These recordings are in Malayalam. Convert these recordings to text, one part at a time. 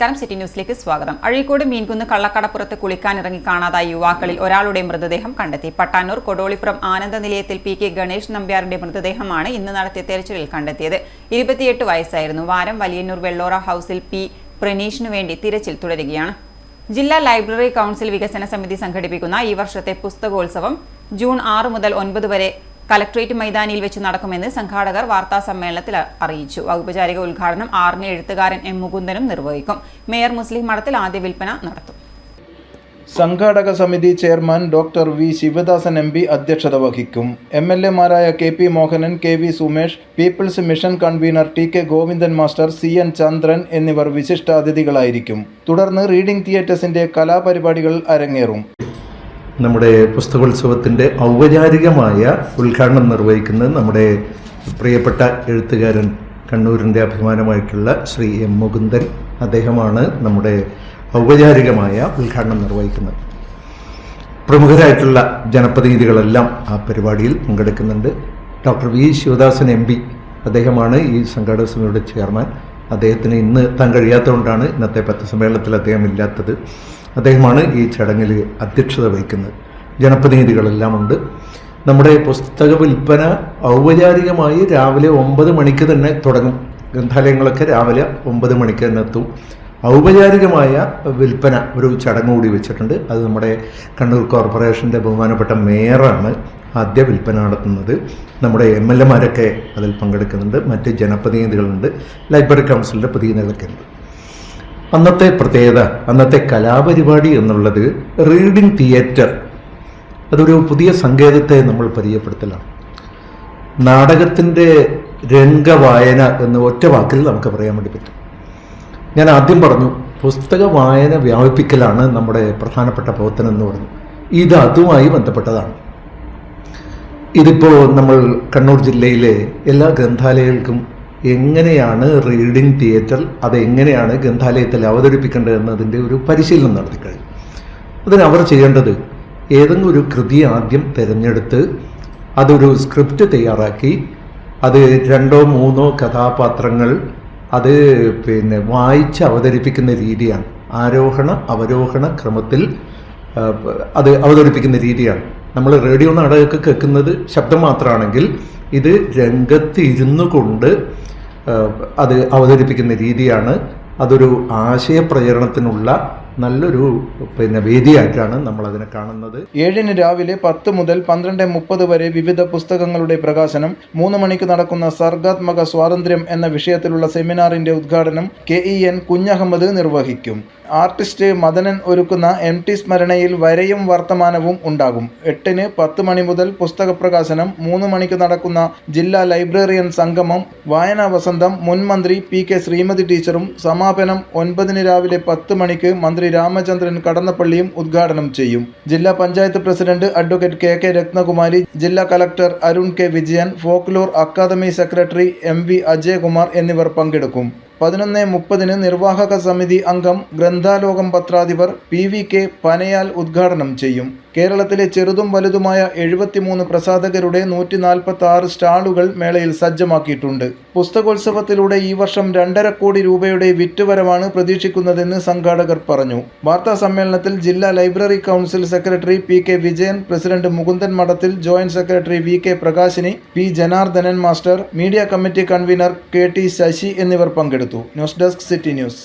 നമസ്കാരം, സിറ്റി ന്യൂസിലേക്ക് സ്വാഗതം. അഴീക്കോട് മീൻകുന്ന് കള്ളക്കടപ്പുറത്ത് കുളിക്കാനിറങ്ങി കാണാതായ യുവാക്കളിൽ ഒരാളുടെ മൃതദേഹം കണ്ടെത്തി. പട്ടാന്നൂർ കൊടോളിപ്പുറം ആനന്ദ നിലയത്തിൽ പി.കെ. ഗണേഷ് നമ്പ്യാരുടെ മൃതദേഹമാണ് ഇന്ന് നടത്തിയ തെരച്ചിലിൽ കണ്ടെത്തിയത്. 28 വയസ്സായിരുന്നു. വാരം വലിയന്നൂർ വെള്ളോറ ഹൌസിൽ പി. പ്രണീഷിനു വേണ്ടി തിരച്ചിൽ തുടരുകയാണ്. ജില്ലാ ലൈബ്രറി കൗൺസിൽ വികസന സമിതി സംഘടിപ്പിക്കുന്ന ഈ വർഷത്തെ പുസ്തകോത്സവം ജൂൺ 6 മുതൽ 9 വരെ കലക്ട്രേറ്റ് മൈതാനിയിൽ വെച്ച് നടക്കുമെന്ന് സംഘാടകർ വാർത്താസമ്മേളനത്തിൽ അറിയിച്ചു. ഔപചാരിക ഉദ്ഘാടനം 6-ന് എഴുത്തുകാരൻ എം. മുകുന്ദനും നിർവഹിക്കും. മേയർ മുസ്ലിം മഠത്തിൽ ആദ്യ വിൽപ്പന നടത്തും. സംഘാടക സമിതി chairman doctor V. Sivadasan M. P അധ്യക്ഷത വഹിക്കും. എം.എൽ.എമാരായ K P. Mohanan, K V. Sumesh, people's mission convener T K. Govindan master, C N. Chandran എന്നിവർ വിശിഷ്ടാതിഥികളായിരിക്കും. തുടർന്ന് റീഡിംഗ് തിയേറ്റേഴ്സിന്റെ കലാപരിപാടികൾ അരങ്ങേറും. നമ്മുടെ പുസ്തകോത്സവത്തിൻ്റെ ഔപചാരികമായ ഉദ്ഘാടനം നിർവഹിക്കുന്നത് നമ്മുടെ പ്രിയപ്പെട്ട എഴുത്തുകാരൻ, കണ്ണൂരിൻ്റെ അഭിമാനമായിട്ടുള്ള ശ്രീ എം. മുകുന്ദൻ. അദ്ദേഹമാണ് നമ്മുടെ ഔപചാരികമായ ഉദ്ഘാടനം നിർവഹിക്കുന്നത്. പ്രമുഖരായിട്ടുള്ള ജനപ്രതിനിധികളെല്ലാം ആ പരിപാടിയിൽ പങ്കെടുക്കുന്നുണ്ട്. Doctor V. Sivadasan M. P അദ്ദേഹമാണ് ഈ സംഘാടക സമിതിയുടെ ചെയർമാൻ. അദ്ദേഹത്തിന് ഇന്ന് എത്താൻ കഴിയാത്തതുകൊണ്ടാണ് ഇന്നത്തെ പത്രസമ്മേളനത്തിൽ അദ്ദേഹം ഇല്ലാത്തത്. അദ്ദേഹമാണ് ഈ ചടങ്ങിൽ അധ്യക്ഷത വഹിക്കുന്നത്. ജനപ്രതിനിധികളെല്ലാം ഉണ്ട്. നമ്മുടെ പുസ്തക വിൽപ്പന ഔപചാരികമായി രാവിലെ 9 മണിക്ക് തന്നെ തുടങ്ങും. ഗ്രന്ഥാലയങ്ങളൊക്കെ രാവിലെ 9 മണിക്ക് തന്നെ എത്തും. ഔപചാരികമായ വിൽപ്പന ഒരു ചടങ്ങ് കൂടി വെച്ചിട്ടുണ്ട്. അത് നമ്മുടെ കണ്ണൂർ കോർപ്പറേഷൻ്റെ ബഹുമാനപ്പെട്ട മേയറാണ് ആദ്യ വിൽപ്പന നടത്തുന്നത്. നമ്മുടെ എം.എൽ.എമാരൊക്കെ അതിൽ പങ്കെടുക്കുന്നുണ്ട്. മറ്റ് ജനപ്രതിനിധികളുണ്ട്. ലൈബ്രറി കൗൺസിലിൻ്റെ പ്രതിനിധികളൊക്കെ ഉണ്ട്. അന്നത്തെ പ്രത്യേകത, അന്നത്തെ കലാപരിപാടി എന്നുള്ളത് റീഡിംഗ് തിയേറ്റർ. അതൊരു പുതിയ സങ്കേതത്തെ നമ്മൾ പരിചയപ്പെടുത്തലാണ്. നാടകത്തിൻ്റെ രംഗവായന എന്ന് ഒറ്റ വാക്കിൽ നമുക്ക് പറയാൻ വേണ്ടി പറ്റും. ഞാൻ ആദ്യം പറഞ്ഞു, പുസ്തക വായന വ്യാപിപ്പിക്കലാണ് നമ്മുടെ പ്രധാനപ്പെട്ട പ്രവർത്തനം എന്ന് പറഞ്ഞു. ഇത് അതുമായി ബന്ധപ്പെട്ടതാണ്. ഇതിപ്പോൾ നമ്മൾ കണ്ണൂർ ജില്ലയിലെ എല്ലാ ഗ്രന്ഥാലയങ്ങൾക്കും എങ്ങനെയാണ് റീഡിംഗ് തിയേറ്റർ, അതെങ്ങനെയാണ് ഗ്രന്ഥാലയത്തിൽ അവതരിപ്പിക്കേണ്ടത് എന്നതിൻ്റെ ഒരു പരിശീലനം നടത്തിക്കഴിഞ്ഞു. അതിന് അവർ ചെയ്യേണ്ടത് ഏതെങ്കിലും ഒരു കൃതി ആദ്യം തിരഞ്ഞെടുത്ത് അതൊരു സ്ക്രിപ്റ്റ് തയ്യാറാക്കി അത് 2-3 കഥാപാത്രങ്ങൾ അത് വായിച്ച് അവതരിപ്പിക്കുന്ന രീതിയാണ്. ആരോഹണ അവരോഹണ ക്രമത്തിൽ അത് അവതരിപ്പിക്കുന്ന രീതിയാണ്. നമ്മൾ റേഡിയോ നാടകമൊക്കെ കേൾക്കുന്നത് ശബ്ദം മാത്രമാണെങ്കിൽ ഇത് രംഗത്ത് ഇരുന്നു കൊണ്ട് അത് അവതരിപ്പിക്കുന്ന രീതിയാണ്. അതൊരു ആശയപ്രചരണത്തിനുള്ള നല്ലൊരു വേദിയായിട്ടാണ് നമ്മളതിനെ കാണുന്നത്. 7-ന് രാവിലെ 10 മുതൽ 12:30 വരെ വിവിധ പുസ്തകങ്ങളുടെ പ്രകാശനം. 3 മണിക്ക് നടക്കുന്ന സർഗാത്മക സ്വാതന്ത്ര്യം എന്ന വിഷയത്തിലുള്ള സെമിനാറിന്റെ ഉദ്ഘാടനം കെ.ഇ.എൻ. കുഞ്ഞഹമ്മദ് നിർവഹിക്കും. ആർട്ടിസ്റ്റ് മദനൻ ഒരുക്കുന്ന എം.ടി. സ്മരണയിൽ വരയും വർത്തമാനവും ഉണ്ടാകും. 8-ന് 10 മണി മുതൽ പുസ്തക പ്രകാശനം. 3 മണിക്ക് നടക്കുന്ന ജില്ലാ ലൈബ്രറിയൻ സംഗമം, വായനാ വസന്തം മുൻ മന്ത്രി പി.കെ. ശ്രീമതി ടീച്ചറും സമാപനം 9-ന് രാവിലെ 10 മണിക്ക് മന്ത്രി രാമചന്ദ്രൻ കടന്നപ്പള്ളിയും ഉദ്ഘാടനം ചെയ്യും. ജില്ലാ panchayat president advocate K K. Rathnakumari, ജില്ലാ collector Arun K. Vijayan, folklore academy secretary M V. Ajayakumar എന്നിവർ പങ്കെടുക്കും. 11:30-ന് നിർവാഹക സമിതി അംഗം ഗ്രന്ഥാലോകം പത്രാധിപർ പി.വി.കെ. പനയാൽ ഉദ്ഘാടനം ചെയ്യും. കേരളത്തിലെ ചെറുതും വലുതുമായ 73 പ്രസാധകരുടെ 146 സ്റ്റാളുകൾ മേളയിൽ സജ്ജമാക്കിയിട്ടുണ്ട്. പുസ്തകോത്സവത്തിലൂടെ ഈ വർഷം 2.5 കോടി രൂപയുടെ വിറ്റുവരവാണ് പ്രതീക്ഷിക്കുന്നതെന്ന് സംഘാടകർ പറഞ്ഞു. വാർത്താ സമ്മേളനത്തിൽ ജില്ലാ library council secretary P K. Vijayan, president Mukundan Madathil, joint secretary V K. Prakashini, P. Janardhanan master, media committee convener K T. Sasi എന്നിവർ പങ്കെടുത്തു. News desk, city news.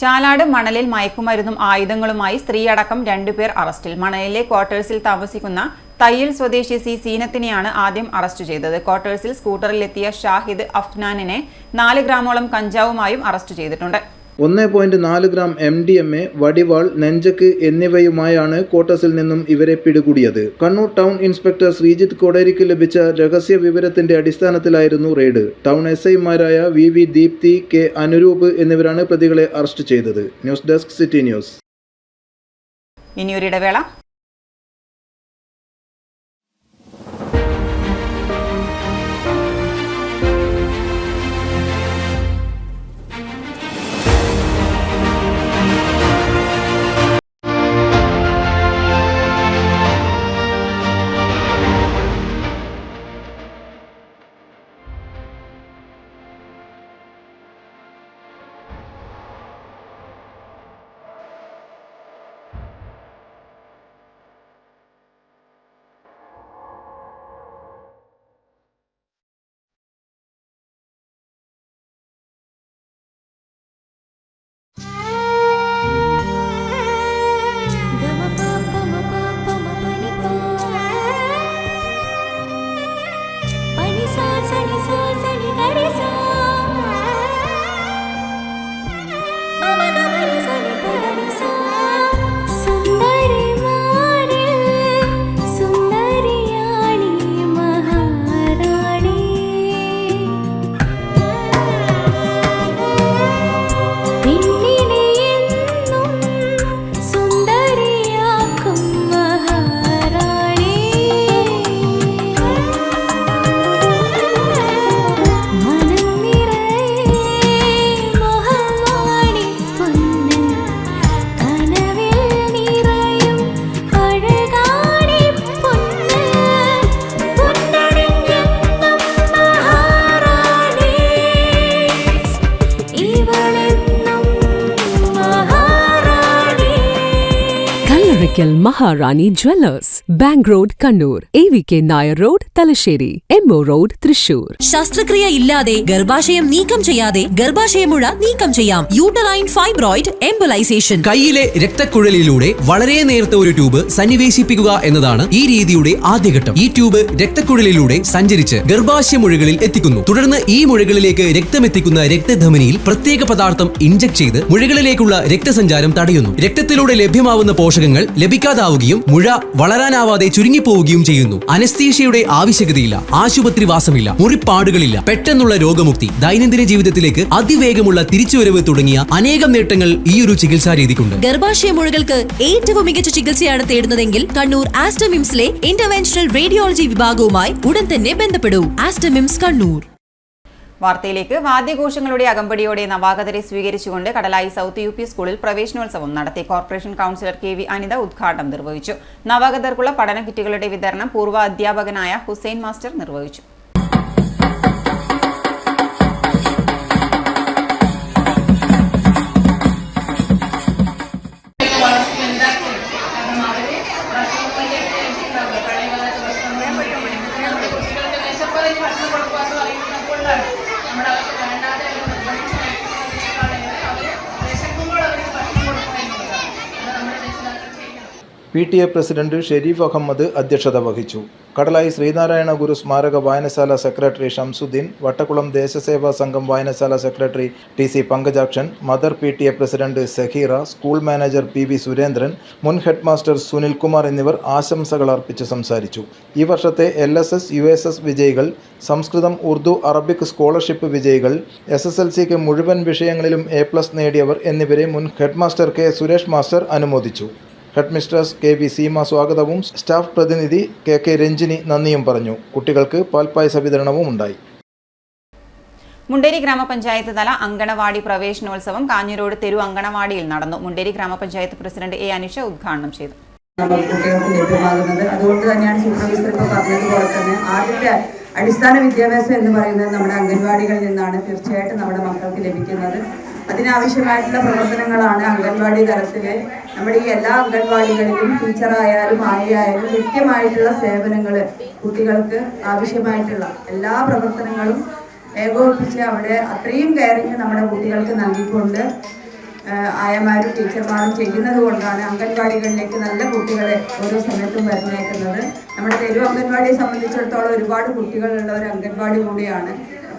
Chalad മണലിൽ മയക്കുമരുന്നും ആയുധങ്ങളുമായി സ്ത്രീയടക്കം 2 പേർ അറസ്റ്റിൽ. മണലിലെ ക്വാർട്ടേഴ്സിൽ താമസിക്കുന്ന തയ്യിൽ സ്വദേശി സി. സീനത്തിനെയാണ് ആദ്യം അറസ്റ്റ് ചെയ്തത്. ക്വാർട്ടേഴ്സിൽ സ്കൂട്ടറിലെത്തിയ ഷാഹിദ് അഫ്നാനിനെ 4 ഗ്രാമോളം കഞ്ചാവുമായും അറസ്റ്റ് ചെയ്തിട്ടുണ്ട്. 1.4 ഗ്രാം MDMA, വടിവാൾ, നെഞ്ചക്ക് എന്നിവയുമായാണ് ക്വാർട്ടേഴ്സിൽ നിന്നും ഇവരെ പിടികൂടിയത്. കണ്ണൂർ ടൗൺ ഇൻസ്പെക്ടർ ശ്രീജിത്ത് കോടേരിക്ക് ലഭിച്ച രഹസ്യ വിവരത്തിന്റെ അടിസ്ഥാനത്തിലായിരുന്നു റെയ്ഡ്. ടൗൺ SI-മാരായ വി. ദീപ്തി, കെ. അനുരൂപ് എന്നിവരാണ് പ്രതികളെ അറസ്റ്റ് ചെയ്തത്. News desk, city news. ഇനിയൊരിടവേള. Kottakkal Maharani jewellers, bank road Kannur, AVK Nair road Thalassery, MO road Thrissur. ശസ്ത്രക്രിയ ഇല്ലാതെ ഗർഭാശയം നീക്കം ചെയ്യാതെ ഗർഭാശയമുഴ നീക്കം ചെയ്യാം. Uterine fibroid embolisation. കൈയിലെ രക്തക്കുഴലിലൂടെ വളരെ നേർത്ത ഒരു ട്യൂബ് സന്നിവേശിപ്പിക്കുക എന്നതാണ് ഈ രീതിയുടെ ആദ്യഘട്ടം. ഈ ട്യൂബ് രക്തക്കുഴലിലൂടെ സഞ്ചരിച്ച് ഗർഭാശയ മുഴകളിൽ എത്തിക്കുന്നു. തുടർന്ന് ഈ മുഴകളിലേക്ക് രക്തമെത്തിക്കുന്ന രക്തധമനിയിൽ പ്രത്യേക പദാർത്ഥം ഇൻജക്ട് ചെയ്ത് മുഴകളിലേക്കുള്ള രക്തസഞ്ചാരം തടയുന്നു. രക്തത്തിലൂടെ ലഭ്യമാവുന്ന പോഷകങ്ങൾ ലഭിക്കാതാവുകയും മുഴ വളരാനാവാതെ ചുരുങ്ങിപ്പോവുകയും ചെയ്യുന്നു. അനസ്തീഷ്യയുടെ ആവശ്യകതയില്ല, ആശുപത്രിവാസമില്ല, മുറിപ്പാടുകളില്ല, പെട്ടെന്നുള്ള രോഗമുക്തി, ദൈനംദിന ജീവിതത്തിലേക്ക് അതിവേഗമുള്ള തിരിച്ചുവരവ് തുടങ്ങിയ അനേകം നേട്ടങ്ങൾ ഈ ഒരു ചികിത്സാ രീതിക്കുണ്ട്. ഗർഭാശയ മുഴകൾക്ക് ഏറ്റവും മികച്ച ചികിത്സയാണ് തേടുന്നതെങ്കിൽ കണ്ണൂർ ആസ്റ്റമിംസിലെ ഇന്റർവെൻഷണൽ റേഡിയോളജി വിഭാഗവുമായി ഉടൻ തന്നെ ബന്ധപ്പെടൂ. ആസ്റ്റമിംസ് കണ്ണൂർ. വാർത്തയിലേക്ക്. വാദ്യഘോഷങ്ങളുടെ അകമ്പടിയോടെ നവാഗതരെ സ്വീകരിച്ചുകൊണ്ട് കടലായി സൗത്ത് UP സ്കൂളിൽ പ്രവേശനോത്സവം നടത്തി. കോർപ്പറേഷൻ കൗൺസിലർ KV അനിത ഉദ്ഘാടനം നിർവഹിച്ചു. നവാഗതർക്കുള്ള പഠന കിറ്റുകളുടെ വിതരണം പൂർവ്വ അധ്യാപകനായ ഹുസൈൻ മാസ്റ്റർ നിർവഹിച്ചു. PTA പ്രസിഡന്റ് ഷെരീഫ് അഹമ്മദ് അധ്യക്ഷത വഹിച്ചു. കടലായി ശ്രീനാരായണ ഗുരു സ്മാരക വായനശാല സെക്രട്ടറി ഷംസുദ്ദീൻ, വട്ടക്കുളം ദേശസേവാ സംഘം വായനശാല secretary TC Pankajakshan, mother PTA president Saheera, school manager PV Surendran, മുൻ ഹെഡ് മാസ്റ്റർ സുനിൽകുമാർ എന്നിവർ ആശംസകൾ അർപ്പിച്ച് സംസാരിച്ചു. ഈ വർഷത്തെ LSS USS വിജയികൾ, സംസ്കൃതം ഉറുദു അറബിക് സ്കോളർഷിപ്പ് വിജയികൾ, SSLCക്ക് മുഴുവൻ വിഷയങ്ങളിലും A+ നേടിയവർ എന്നിവരെ മുൻ head master K Suresh master അനുമോദിച്ചു. ഹെഡ് മിസ്ട്രസ് KV സീമ സ്വാഗതവും സ്റ്റാഫ് പ്രതിനിധി KK രഞ്ജിനി നന്ദിയും പറഞ്ഞു. കുട്ടികൾക്ക് പാൽപ്പായസ വിതരണവും ഉണ്ടായി. മുണ്ടേരി ഗ്രാമപഞ്ചായത്ത് തല അങ്കണവാടി പ്രവേശനോത്സവം കാഞ്ഞിരോട് തെരു അങ്കണവാടിയിൽ നടന്നു. മുണ്ടേരി ഗ്രാമപഞ്ചായത്ത് പ്രസിഡന്റ് A അനിഷ ഉദ്ഘാടനം ചെയ്തു. കുട്ടികൾക്ക് ലഭ്യമാകുന്നത് അതുകൊണ്ട് തന്നെയാണ് സൂപ്പർവൈസർ ഇപ്പോൾ പറഞ്ഞതുപോലെ തന്നെ ആദ്യത്തെ അടിസ്ഥാന വിദ്യാഭ്യാസം എന്ന് പറയുന്നത് നമ്മുടെ അംഗൻവാടികളിൽ നിന്നാണ് തീർച്ചയായിട്ടും നമ്മുടെ മക്കൾക്ക് ലഭിക്കുന്നത്. അതിനാവശ്യമായിട്ടുള്ള പ്രവർത്തനങ്ങളാണ് അംഗൻവാടി തലത്തിൽ നമ്മുടെ ഈ എല്ലാ അംഗൻവാടികളിലും ടീച്ചറായാലും ആയാലും കൃത്യമായിട്ടുള്ള സേവനങ്ങൾ കുട്ടികൾക്ക് ആവശ്യമായിട്ടുള്ള എല്ലാ പ്രവർത്തനങ്ങളും ഏകോപിപ്പിച്ച് അവിടെ അത്രയും കെയറിങ് നമ്മുടെ കുട്ടികൾക്ക് നൽകിക്കൊണ്ട് ആയമാരും ടീച്ചർമാരും ചെയ്യുന്നത് കൊണ്ടാണ് അംഗൻവാടികളിലേക്ക് നല്ല കുട്ടികളെ ഓരോ സമയത്തും വരുന്നേക്കുന്നത്. നമ്മുടെ തെരു അംഗൻവാടിയെ സംബന്ധിച്ചിടത്തോളം ഒരുപാട് കുട്ടികളുള്ള ഒരു അംഗൻവാടി കൂടിയാണ്.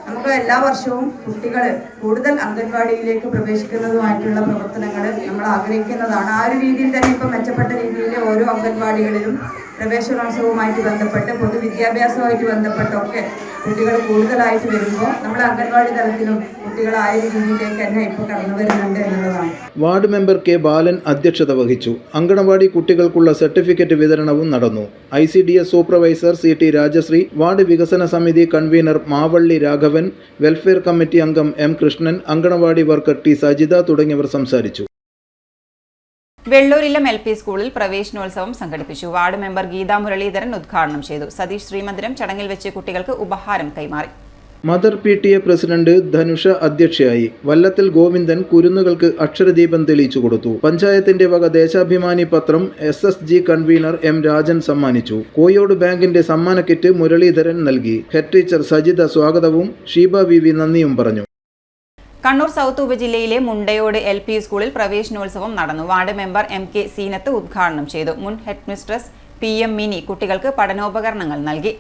നമുക്ക് എല്ലാ വർഷവും കുട്ടികൾ കൂടുതൽ അംഗൻവാടിയിലേക്ക് പ്രവേശിക്കുന്നതുമായിട്ടുള്ള പ്രവർത്തനങ്ങൾ നമ്മൾ ആഗ്രഹിക്കുന്നതാണ്. ആ ഒരു രീതിയിൽ തന്നെ ഇപ്പം മെച്ചപ്പെട്ട രീതിയിൽ ഓരോ അംഗൻവാടികളിലും പ്രവേശനോത്സവവുമായിട്ട് ബന്ധപ്പെട്ട് പൊതുവിദ്യാഭ്യാസവുമായിട്ട് ബന്ധപ്പെട്ടൊക്കെ കുട്ടികൾ കൂടുതലായിട്ട് വരുമ്പോൾ നമ്മൾ അംഗൻവാടി തലത്തിലും കുട്ടികളായ രീതിയിലേക്ക് തന്നെ ഇപ്പോൾ കടന്നു വരുന്നുണ്ട് എന്നുള്ളതാണ്. വാർഡ് മെമ്പർ K ബാലൻ അധ്യക്ഷത വഹിച്ചു. അങ്കണവാടി കുട്ടികൾക്കുള്ള സർട്ടിഫിക്കറ്റ് വിതരണവും നടന്നു. ICDS supervisor CT Rajasree, ward വികസന സമിതി convener Mavalli Raghavan, welfare committee അംഗം M Krishnan, anganwadi worker T Sajitha തുടങ്ങിയവർ സംസാരിച്ചു. വെള്ളൂരിലം LP സ്കൂളിൽ പ്രവേശനോത്സവം സംഘടിപ്പിച്ചു. വാർഡ് മെമ്പർ ഗീതാ മുരളീധരൻ ഉദ്ഘാടനം ചെയ്തു. സതീഷ് ശ്രീമന്ദിരം ചടങ്ങിൽ വെച്ച് കുട്ടികൾക്ക് ഉപഹാരം കൈമാറി. മദർ PTA പ്രസിഡന്റ് ധനുഷ അധ്യക്ഷയായി. വല്ലത്തിൽ ഗോവിന്ദൻ കുരുന്നുകൾക്ക് അക്ഷരദീപം തെളിയിച്ചു കൊടുത്തു. പഞ്ചായത്തിന്റെ വക ദേശാഭിമാനി പത്രം SSG കൺവീനർ M രാജൻ സമ്മാനിച്ചു. കോയോട് ബാങ്കിന്റെ സമ്മാന കിറ്റ് മുരളീധരൻ നൽകി. ഹെഡ് ടീച്ചർ സജിത സ്വാഗതവും ഷീബ VV നന്ദിയും പറഞ്ഞു. കണ്ണൂർ സൗത്ത് ഉപജില്ലയിലെ മുണ്ടയോട് LP സ്കൂളിൽ പ്രവേശനോത്സവം നടന്നു. വാർഡ് മെമ്പർ MK സീനത്ത് ഉദ്ഘാടനം ചെയ്തു. മുൻ ഹെഡ് മിസ്ട്രസ് PM മിനി കുട്ടികൾക്ക് പഠനോപകരണങ്ങൾ നൽകി.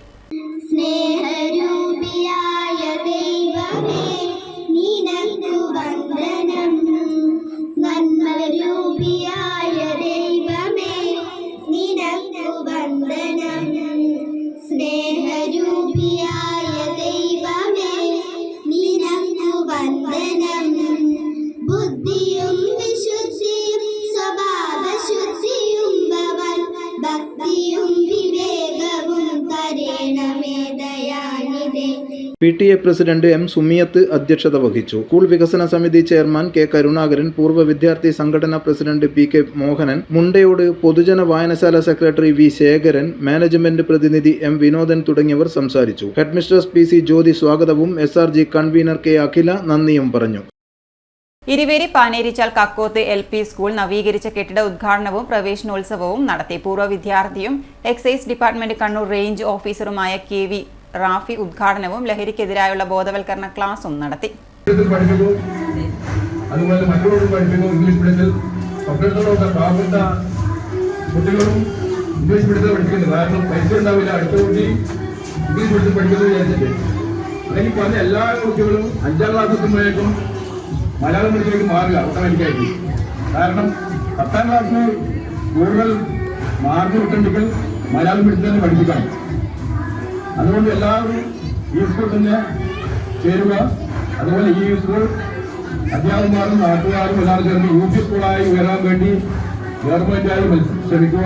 PTA പ്രസിഡന്റ് M സുമിയത്ത് അധ്യക്ഷത വഹിച്ചു. സ്കൂൾ വികസന സമിതി ചെയർമാൻ K കരുണാകരൻ, പൂർവ്വ വിദ്യാർത്ഥി സംഘടനാ പ്രസിഡന്റ് PK മോഹനൻ, മുണ്ടയോട് പൊതുജന വായനശാല സെക്രട്ടറി V ശേഖരൻ, മാനേജ്മെന്റ് പ്രതിനിധി M വിനോദൻ തുടങ്ങിയവർ സംസാരിച്ചു. ഹെഡ് മിസ്ട്രസ് PC ജ്യോതി സ്വാഗതവും SRG കൺവീനർ K അഖില നന്ദിയും പറഞ്ഞു. ഇരുവേരി പാനേരിച്ചാൽ കക്കോത്ത് LP സ്കൂൾ നവീകരിച്ച കെട്ടിട ഉദ്ഘാടനവും പ്രവേശനോത്സവവും നടത്തി. പൂർവ്വ വിദ്യാർത്ഥിയും എക്സൈസ് ഡിപ്പാർട്ട്മെന്റ് കണ്ണൂർ റേഞ്ച് ഓഫീസറുമായ KV റാഫി ഉദ്ഘാടനവും ലഹരിക്കെതിരായുള്ള ബോധവൽക്കരണ ക്ലാസും നടത്തി. അതുപോലെ മറ്റുള്ളവരും പഠിപ്പിക്കുന്നു. ഇംഗ്ലീഷ് മീഡിയത്തിൽ തൊട്ടടുത്തുള്ള പാവപ്പെട്ട കുട്ടികളും ഇംഗ്ലീഷ് മീഡിയത്തിൽ പഠിക്കുന്നത്. കാരണം പൈസ ഉണ്ടാവില്ല, അടുത്ത കുട്ടി ഇംഗ്ലീഷ് മീഡിയത്തിൽ പഠിക്കുന്നത് വിചാരിച്ചിട്ട്. അങ്ങനെ പറഞ്ഞ എല്ലാ കുട്ടികളും 5ാം ക്ലാസ് എത്തുമ്പോഴേക്കും മലയാളം മീഡിയത്തിലേക്ക് മാറുക ഓട്ടോമാറ്റിക്കായിട്ട്. കാരണം 10ാം ക്ലാസ്സിന് കൂടുതൽ മാർക്ക് കിട്ടണമെങ്കിൽ മലയാളം മീഡിയത്തിൽ തന്നെ പഠിപ്പിക്കണം. അതുകൊണ്ട് എല്ലാവരും ഈ സ്കൂൾ തന്നെ ചേരുക. അതുപോലെ ഈ സ്കൂൾ അധ്യാപകന്മാരും നാട്ടുകാരും എല്ലാവരും ചേർന്ന് UP സ്കൂളായി ഉയരാൻ വേണ്ടി ഗവൺമെന്റായി ശ്രമിക്കുക.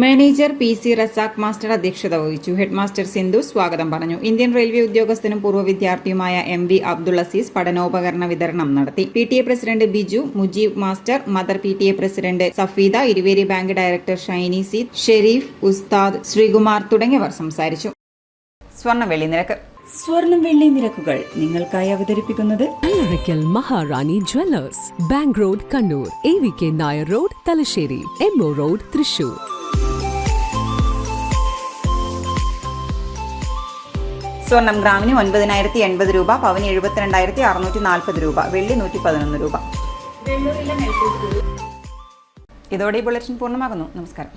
മാനേജർ PC റസാഖ് മാസ്റ്റർ അധ്യക്ഷത വഹിച്ചു. ഹെഡ് മാസ്റ്റർ സിന്ധു സ്വാഗതം പറഞ്ഞു. ഇന്ത്യൻ റെയിൽവേ ഉദ്യോഗസ്ഥനും പൂർവ്വ വിദ്യാർത്ഥിയുമായ MV അബ്ദുൾ അസീസ് പഠനോപകരണ വിതരണം നടത്തി. PTA president Biju, Mujeeb master, mother PTA president Safeeda, Iruveri bank director Shiny Seed, Sherif, ഉസ്താദ്, ശ്രീകുമാർ തുടങ്ങിയവർ സംസാരിച്ചു. സ്വർണ്ണ-വെള്ളി നിരക്ക്. സ്വർണം വെള്ളി നിരക്കുകൾ നിങ്ങൾക്കായി അവതരിപ്പിക്കുന്നത് Allarakkal Maharani jewellers, bank road Kannur, AVK Nair road Thalassery, MO road Thrissur. സ്വർണം ഗ്രാമിന് 9,080 രൂപ, പവന് 72,640 രൂപ, വെള്ളി 111 രൂപ. ഇതോടെ ഈ ബുള്ളറ്റിൻ പൂർണ്ണമാകുന്നു. നമസ്കാരം.